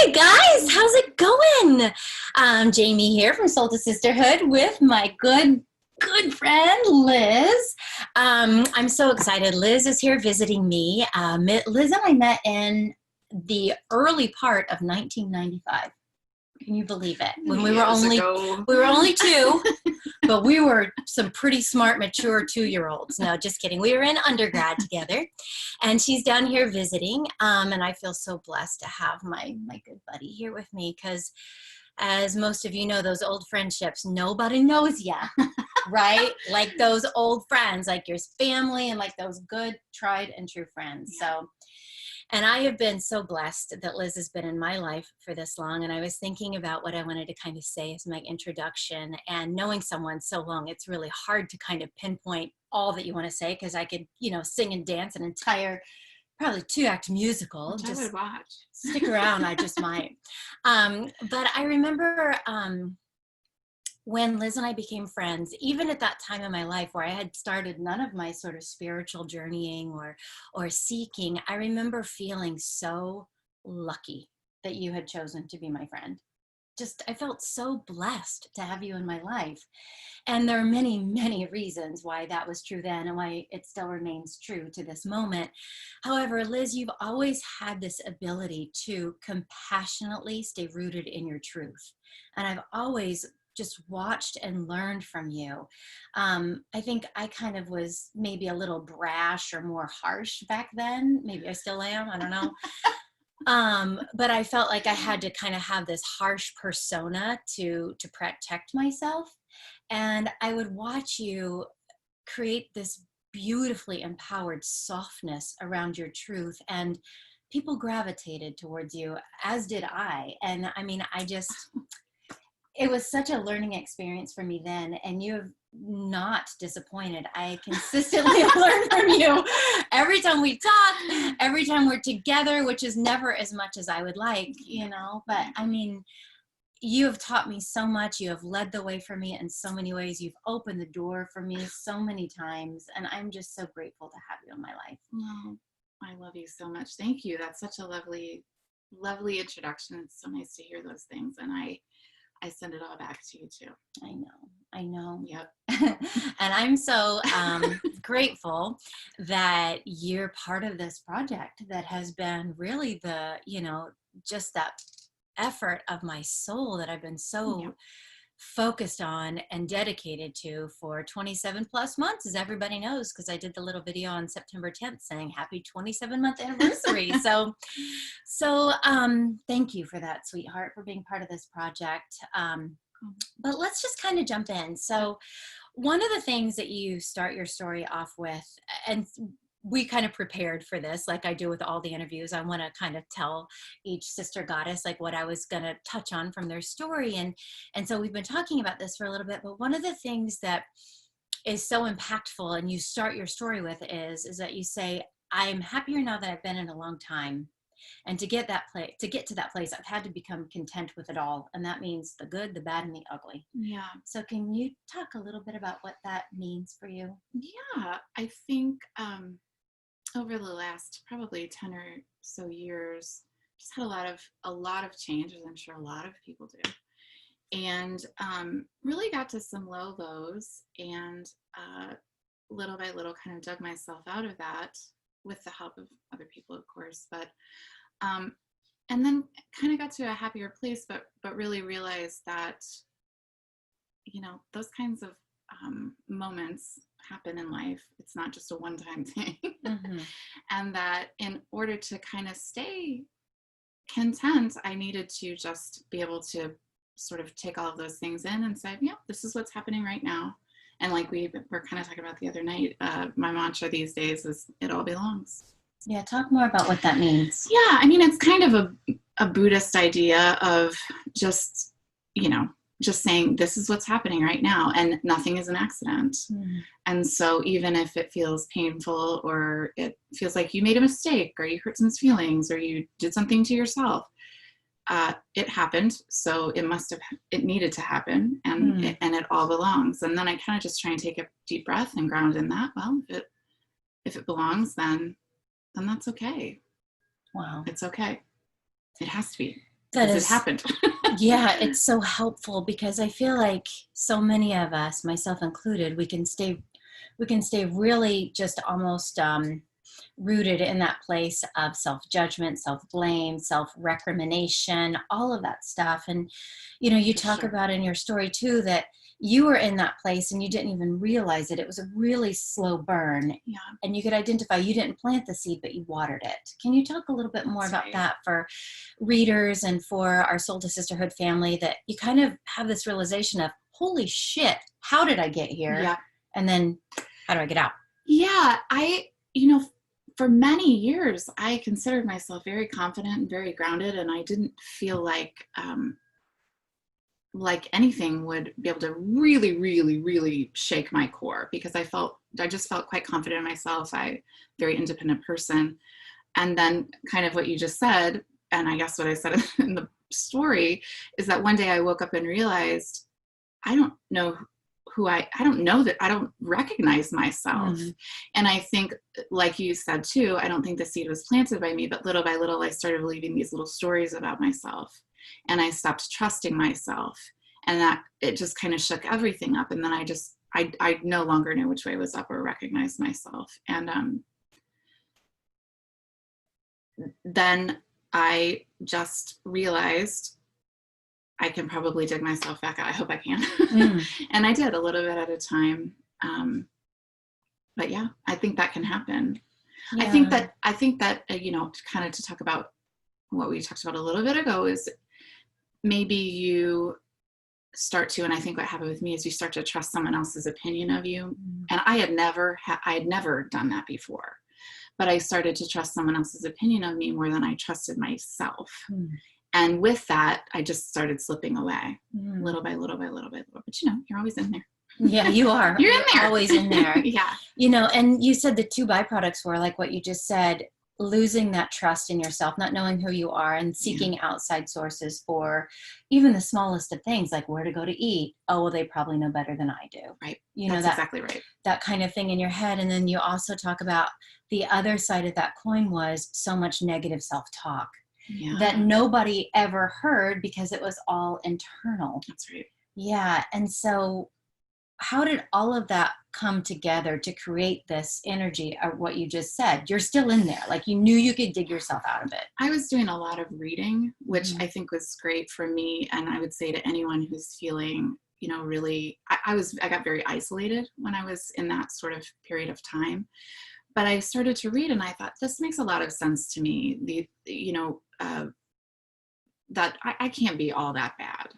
Hey guys, how's it going? Jamie here from Soul to Sisterhood with my good friend Liz. I'm so excited. Liz is here visiting me. Liz and I met in the early part of 1995. Can you believe it? When we were only two, but we were some pretty smart, mature 2-year-olds. No, just kidding. We were in undergrad together, and she's down here visiting. And I feel so blessed to have my good buddy here with me because, as most of you know, those old friendships, nobody knows ya, right? Like those old friends, like your family, and like those good, tried and true friends. So. And I have been so blessed that Liz has been in my life for this long. And I was thinking about what I wanted to kind of say as my introduction. And knowing someone so long, it's really hard to kind of pinpoint all that you want to say, because I could, sing and dance an entire, probably 2-act musical. Which I would watch. Stick around, I just might. But I remember when Liz and I became friends, even at that time in my life where I had started none of my sort of spiritual journeying or seeking, I remember feeling so lucky that you had chosen to be my friend. I felt so blessed to have you in my life. And there are many, many reasons why that was true then and why it still remains true to this moment. However, Liz, you've always had this ability to compassionately stay rooted in your truth. And I've always just watched and learned from you. I think I kind of was maybe a little brash or more harsh back then. Maybe I still am, I don't know. But I felt like I had to kind of have this harsh persona to protect myself. And I would watch you create this beautifully empowered softness around your truth, and people gravitated towards you, as did I. And I mean, it was such a learning experience for me then, and you have not disappointed. I consistently learn from you every time we talk, every time we're together, which is never as much as I would like, but I mean, you have taught me so much. You have led the way for me in so many ways. You've opened the door for me so many times, and I'm just so grateful to have you in my life. Oh, I love you so much. Thank you. That's such a lovely, lovely introduction. It's so nice to hear those things, and I send it all back to you too. I know. Yep. And I'm so grateful that you're part of this project that has been really just that effort of my soul that I've been so focused on and dedicated to for 27 plus months, as everybody knows, because I did the little video on September 10th saying happy 27-month anniversary. so thank you for that, sweetheart, for being part of this project. But let's just kind of jump in. So one of the things that you start your story off with, and we kind of prepared for this, like I do with all the interviews. I want to kind of tell each sister goddess like what I was going to touch on from their story. And so we've been talking about this for a little bit, but one of the things that is so impactful and you start your story with is that you say, I'm happier now that I've been in a long time. And to get to that place, I've had to become content with it all. And that means the good, the bad, and the ugly. Yeah. So can you talk a little bit about what that means for you? Yeah. I think, over the last probably 10 or so years, just had a lot of change, as I'm sure a lot of people do, and really got to some low lows, and little by little kind of dug myself out of that with the help of other people, of course, but and then kind of got to a happier place, but really realized that those kinds of moments happen in life. It's not just a one-time thing. Mm-hmm. And that in order to kind of stay content, I needed to just be able to sort of take all of those things in and say, yeah, this is what's happening right now. And like we were kind of talking about the other night, my mantra these days is it all belongs. Yeah, talk more about what that means. Yeah, I mean, it's kind of a Buddhist idea of just saying this is what's happening right now, and nothing is an accident. Mm. And so even if it feels painful, or it feels like you made a mistake, or you hurt someone's feelings, or you did something to yourself, it happened. So it needed to happen, and it all belongs. And then I kind of just try and take a deep breath and ground in that. Well, if it belongs, then that's okay. Wow. It's okay. It has to be. That because it is, happened. yeah, it's so helpful because I feel like so many of us, myself included, we can stay really just almost rooted in that place of self-judgment, self-blame, self-recrimination, all of that stuff. And, you For talk sure. about in your story too, that you were in that place and you didn't even realize it. It was a really slow burn. Yeah. And you could identify you didn't plant the seed, but you watered it. Can you talk a little bit more That's about right. that for readers and for our Soul to Sisterhood family, that you kind of have this realization of, holy shit, how did I get here? Yeah. And then how do I get out? Yeah. For many years, I considered myself very confident and very grounded, and I didn't feel like anything would be able to really, really, really shake my core, because I just felt quite confident in myself. I'm a very independent person. And then kind of what you just said, and I guess what I said in the story, is that one day I woke up and realized I don't know I don't know that I don't recognize myself. Mm. And I think, like you said too, I don't think the seed was planted by me, but little by little, I started believing these little stories about myself, and I stopped trusting myself, and that it just kind of shook everything up. And then I no longer knew which way was up or recognized myself. And then I just realized I can probably dig myself back out. I hope I can. And I did, a little bit at a time. But yeah, I think that can happen. Yeah. I think that kind of to talk about what we talked about a little bit ago, is maybe you start to, and I think what happened with me is you start to trust someone else's opinion of you. And I had never done that before, but I started to trust someone else's opinion of me more than I trusted myself. And with that, I just started slipping away little by little by little by little. But you're always in there. Yeah, you are. You're in there. Always in there. Yeah. And you said the two byproducts were like what you just said, losing that trust in yourself, not knowing who you are, and seeking outside sources for even the smallest of things, like where to go to eat. Oh, well, they probably know better than I do. Right. That's exactly right. That kind of thing in your head. And then you also talk about the other side of that coin was so much negative self-talk that nobody ever heard because it was all internal. That's right. Yeah. And so how did all of that come together to create this energy of what you just said? You're still in there. Like you knew you could dig yourself out of it. I was doing a lot of reading, which I think was great for me. And I would say to anyone who's feeling, really, I got very isolated when I was in that sort of period of time. But I started to read and I thought, this makes a lot of sense to me. That I can't be all that bad.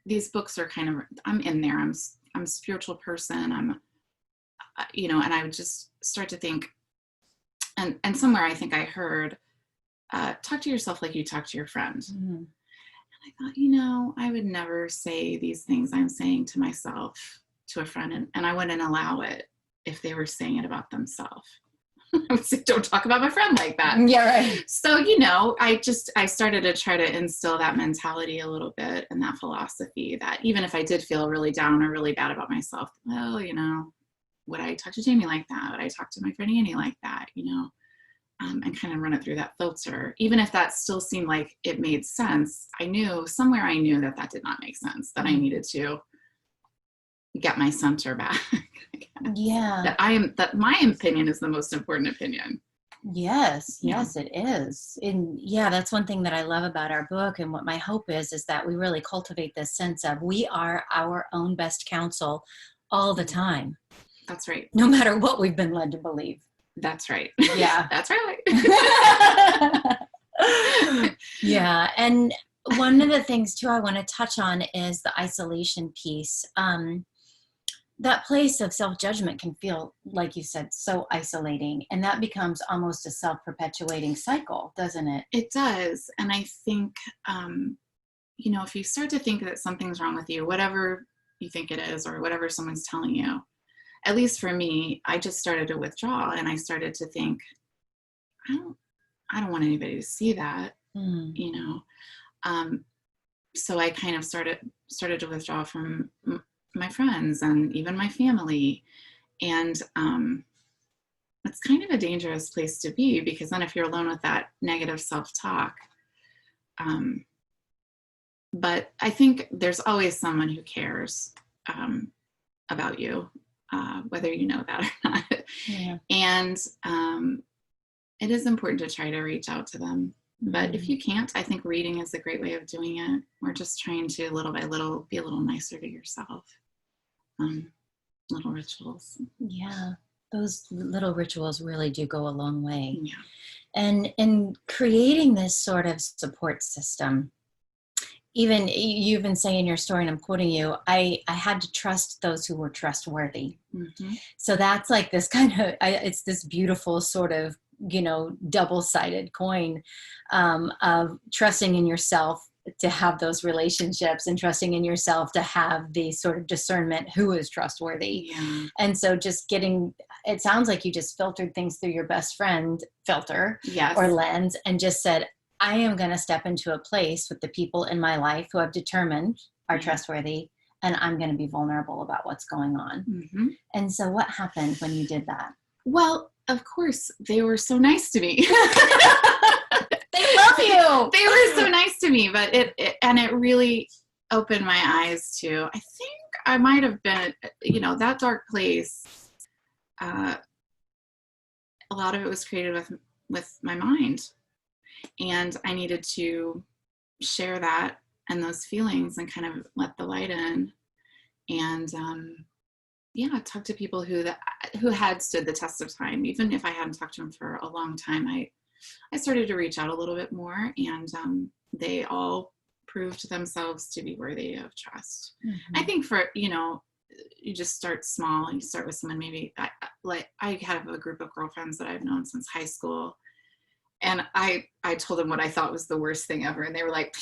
These books are kind of, I'm in there. I'm a spiritual person. I'm, and I would just start to think, and somewhere I think I heard, talk to yourself like you talk to your friend. And I thought, I would never say these things I'm saying to myself to a friend, and I wouldn't allow it if they were saying it about themselves. I would say, don't talk about my friend like that. Yeah, right. So, I started to try to instill that mentality a little bit, and that philosophy that even if I did feel really down or really bad about myself, well, would I talk to Jamie like that? Would I talk to my friend Annie like that? And kind of run it through that filter. Even if that still seemed like it made sense, I knew that did not make sense, that I needed to get my center back. Yeah. That my opinion is the most important opinion. Yes, it is. And that's one thing that I love about our book. And what my hope is that we really cultivate this sense of we are our own best counsel all the time. That's right. No matter what we've been led to believe. That's right. Yeah. That's right. Yeah. And one of the things too I want to touch on is the isolation piece. That place of self-judgment can feel, like you said, so isolating. And that becomes almost a self-perpetuating cycle, doesn't it? It does. And I think, if you start to think that something's wrong with you, whatever you think it is, or whatever someone's telling you, at least for me, I just started to withdraw, and I started to think, I don't want anybody to see that, So I kind of started to withdraw from my friends and even my family. And it's kind of a dangerous place to be, because then if you're alone with that negative self-talk, But I think there's always someone who cares about you, whether you know that or not. Yeah. And it is important to try to reach out to them. But if you can't, I think reading is a great way of doing it. We're just trying to, little by little, be a little nicer to yourself. Little rituals. Yeah. Those little rituals really do go a long way. Yeah. And in creating this sort of support system, even you've been saying in your story, and I'm quoting you, I had to trust those who were trustworthy. Mm-hmm. So that's like this kind of, it's this beautiful sort of, double-sided coin of trusting in yourself to have those relationships and trusting in yourself to have the sort of discernment who is trustworthy. Yeah. And so just it sounds like you just filtered things through your best friend filter Yes. or lens and just said, I am going to step into a place with the people in my life who I've determined are trustworthy, and I'm going to be vulnerable about what's going on. Mm-hmm. And so what happened when you did that? Well, of course, they were so nice to me. They love you. They were so nice to me, but it really opened my eyes to, I think I might have been, that dark place. A lot of it was created with my mind, and I needed to share that and those feelings and kind of let the light in, and talk to people who had stood the test of time. Even if I hadn't talked to them for a long time, I started to reach out a little bit more, and they all proved themselves to be worthy of trust. Mm-hmm. I think you just start small. You start with someone, maybe I have a group of girlfriends that I've known since high school, and I told them what I thought was the worst thing ever, and they were like,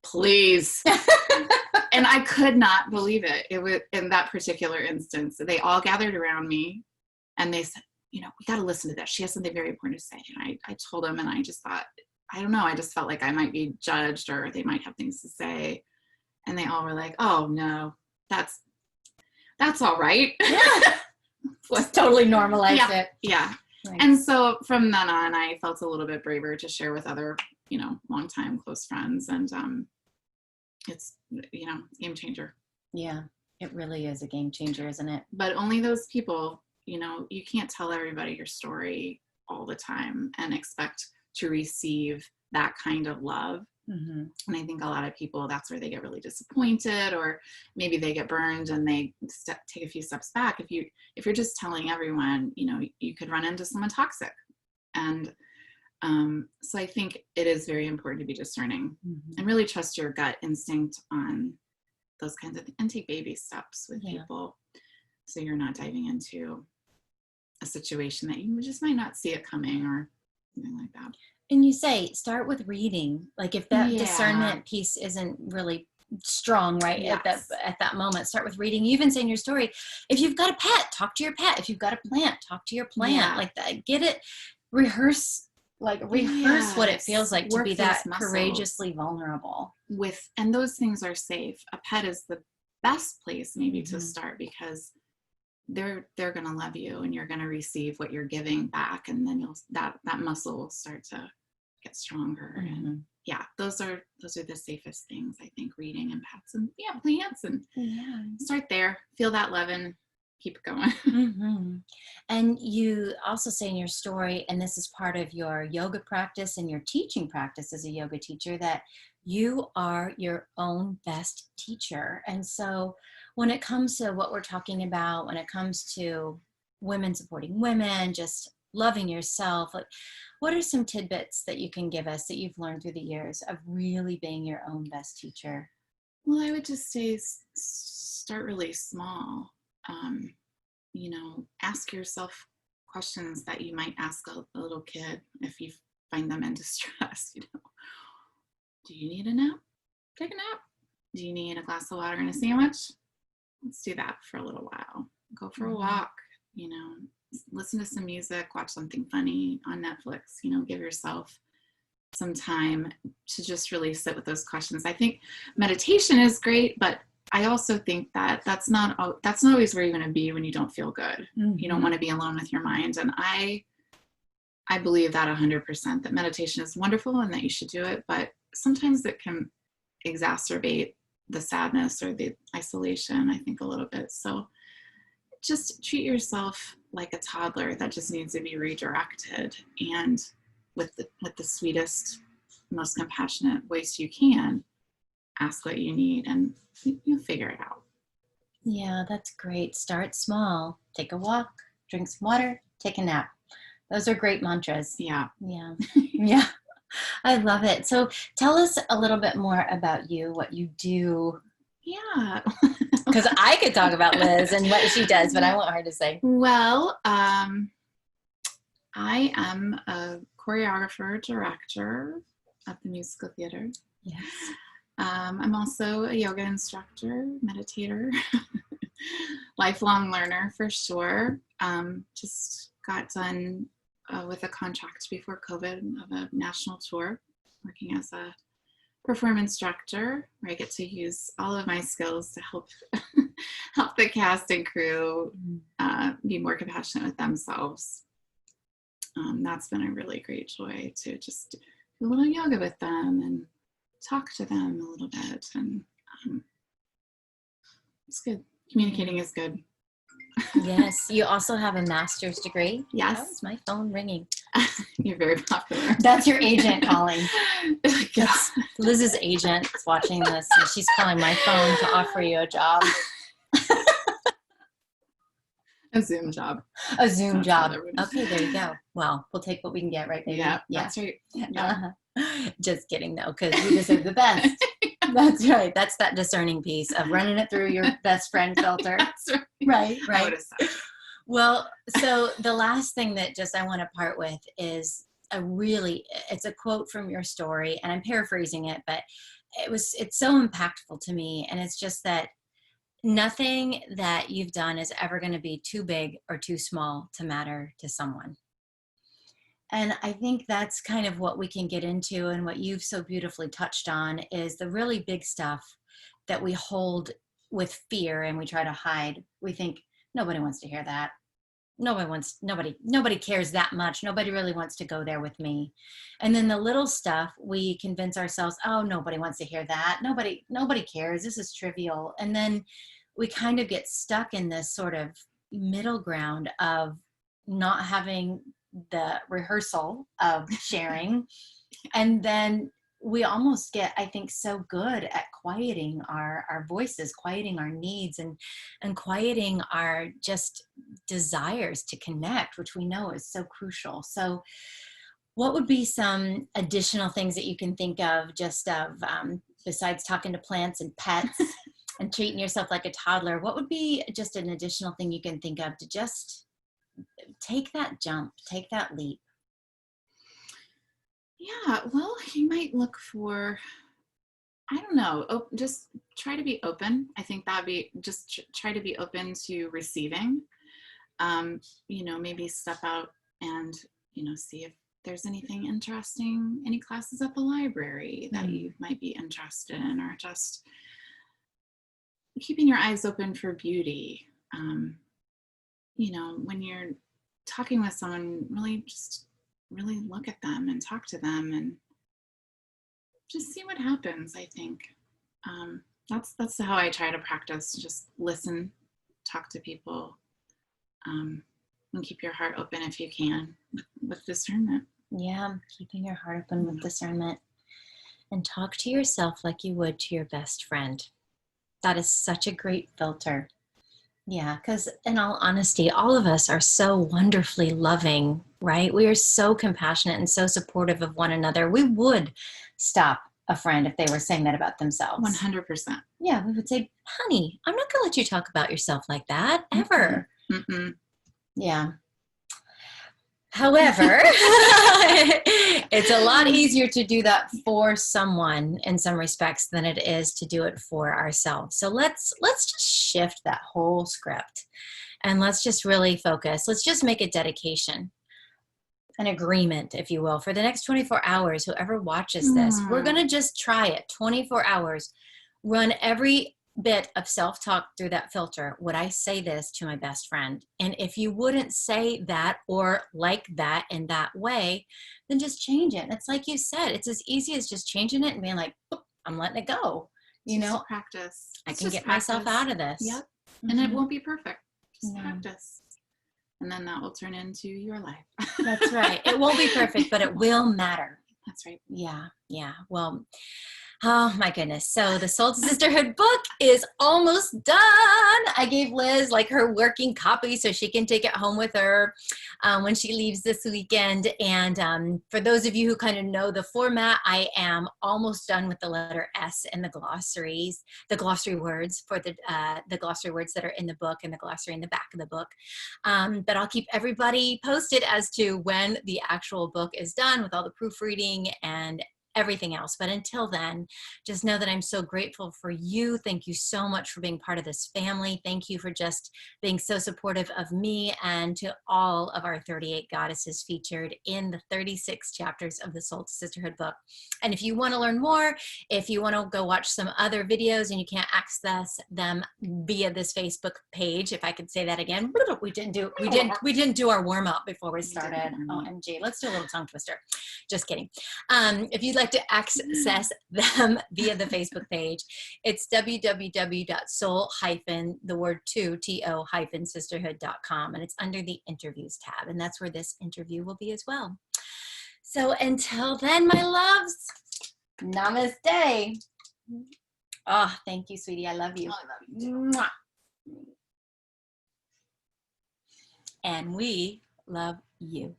please. And I could not believe it. It was, in that particular instance, they all gathered around me and they said, we got to listen to this. She has something very important to say. And I told them, and I just thought, I don't know, I just felt like I might be judged or they might have things to say. And they all were like, oh no, that's all right. Yeah. Let's totally normalize it. Yeah. Right. And so from then on, I felt a little bit braver to share with other, longtime close friends. And it's, game changer. Yeah, it really is a game changer, isn't it? But only those people, you can't tell everybody your story all the time and expect to receive that kind of love. Mm-hmm. And I think a lot of people, that's where they get really disappointed, or maybe they get burned and they take a few steps back. If you're just telling everyone, you could run into someone toxic. And so I think it is very important to be discerning, mm-hmm. and really trust your gut instinct on those kinds of things, and take baby steps with people, so you're not diving into a situation that you just might not see it coming or something like that. And you say, start with reading. Like if that discernment piece isn't really strong, right? Yes. At that moment, start with reading. You even say in your story, if you've got a pet, talk to your pet. If you've got a plant, talk to your plant. Like that, get it, rehearse what it feels like to be that courageously vulnerable. And those things are safe. A pet is the best place maybe mm-hmm. to start, because they're going to love you and you're going to receive what you're giving back, and then that muscle will start to get stronger. Mm-hmm. And those are the safest things, I think, reading and pets and plants, and start there, feel that love and keep it going. Mm-hmm. And you also say in your story, and this is part of your yoga practice and your teaching practice as a yoga teacher, that you are your own best teacher. And so when it comes to what we're talking about, when it comes to women supporting women, just loving yourself, like, what are some tidbits that you can give us that you've learned through the years of really being your own best teacher? Well, I would just say start really small. Ask yourself questions that you might ask a little kid if you find them in distress. Do you need a nap? Take a nap. Do you need a glass of water and a sandwich? Let's do that for a little while. Go for a walk, listen to some music, watch something funny on Netflix, give yourself some time to just really sit with those questions. I think meditation is great, but I also think that that's not always where you're going to be when you don't feel good. Mm-hmm. You don't want to be alone with your mind. And I believe that 100%, that meditation is wonderful and that you should do it, but sometimes it can exacerbate the sadness or the isolation, I think, a little bit. So just treat yourself like a toddler that just needs to be redirected, and with the sweetest, most compassionate voice you can, ask what you need, and you'll figure it out. Yeah, that's great. Start small. Take a walk, drink some water, take a nap. Those are great mantras. Yeah. Yeah. Yeah. I love it. So tell us a little bit more about you, what you do. Yeah. Because I could talk about Liz and what she does, but I want her to say. Well, I am a choreographer, director at the musical theater. Yes. I'm also a yoga instructor, meditator, lifelong learner for sure. Just got done with a contract before COVID of a national tour, working as a performance instructor, where I get to use all of my skills to help help the cast and crew be more compassionate with themselves. That's been a really great joy, to just do a little yoga with them and talk to them a little bit, and it's good. Communicating is good. Yes. You also have a master's degree. Yes. That was my phone ringing. You're very popular. That's your agent calling. Yes. Liz's agent is watching this, and she's calling my phone to offer you a job. A Zoom job. A Zoom job. Everybody. Okay, there you go. Well, we'll take what we can get, right, baby? Yeah, that's right. Yeah. Just kidding, though, because we deserve the best. That's right. That's that discerning piece of running it through your best friend filter. That's right. Right. Well, so the last thing that just I want to part with is it's a quote from your story, and I'm paraphrasing it, but it's so impactful to me. And it's just that nothing that you've done is ever going to be too big or too small to matter to someone. And I think that's kind of what we can get into, and what you've so beautifully touched on is the really big stuff that we hold with fear and we try to hide. We think nobody wants to hear that. Nobody cares that much. Nobody really wants to go there with me. And then the little stuff, we convince ourselves, oh, nobody wants to hear that. Nobody cares. This is trivial. And then we kind of get stuck in this sort of middle ground of not having the rehearsal of sharing. And then we almost get, I think, so good at quieting our voices, quieting our needs, and quieting our just desires to connect, which we know is so crucial. So what would be some additional things that you can think of, just of besides talking to plants and pets and treating yourself like a toddler? What would be just an additional thing you can think of to just take that jump, take that leap? Yeah, well, you might look for, I don't know, just try to be open. I think that'd be just try to be open to receiving. Maybe step out and, see if there's anything interesting, any classes at the library that you might be interested in, or just keeping your eyes open for beauty. When you're talking with someone, really look at them and talk to them and just see what happens. I think that's how I try to practice. Just listen, talk to people, and keep your heart open if you can, with discernment. Yeah, keeping your heart open with discernment, and talk to yourself like you would to your best friend. That is such a great filter. Yeah, because in all honesty, all of us are so wonderfully loving, right? We are so compassionate and so supportive of one another. We would stop a friend if they were saying that about themselves. 100%. Yeah, we would say, honey, I'm not going to let you talk about yourself like that, ever. Mm-mm. Yeah. However, it's a lot easier to do that for someone in some respects than it is to do it for ourselves. So let's just shift that whole script, and let's just really focus. Let's just make a dedication, an agreement, if you will, for the next 24 hours. Whoever watches this, we're going to just try it. 24 hours. Run every bit of self-talk through that filter, would I say this to my best friend? And if you wouldn't say that or like that in that way, then just change it. It's like you said, it's as easy as just changing it and being like, "Oop, I'm letting it go. You Just know, practice. I It's can just get myself practice. out of this." Yep. And it Mhm. won't be perfect. Just No. practice. And then that will turn into your life. That's right. It won't be perfect, but it will matter. That's right. Yeah. Yeah. Well, oh my goodness. So the Soul to Sisterhood book is almost done. I gave Liz like her working copy so she can take it home with her when she leaves this weekend. And for those of you who kind of know the format, I am almost done with the letter S in the glossaries, the glossary words for the glossary words that are in the book and the glossary in the back of the book. But I'll keep everybody posted as to when the actual book is done with all the proofreading and everything else. But until then, just know that I'm so grateful for you. Thank you so much for being part of this family. Thank you for just being so supportive of me and to all of our 38 goddesses featured in the 36 chapters of the Soul to Sisterhood book. And if you want to learn more, if you want to go watch some other videos and you can't access them via this Facebook page, if I could say that again, we didn't do our warm up before we started. OMG, let's do a little tongue twister. Just kidding. If you'd like to access them via the Facebook page, it's www.soul-sisterhood.com, and it's under the interviews tab, and that's where this interview will be as well. So until then, my loves, namaste. Oh, thank you, sweetie. I love you. I love you too. Mwah. And we love you.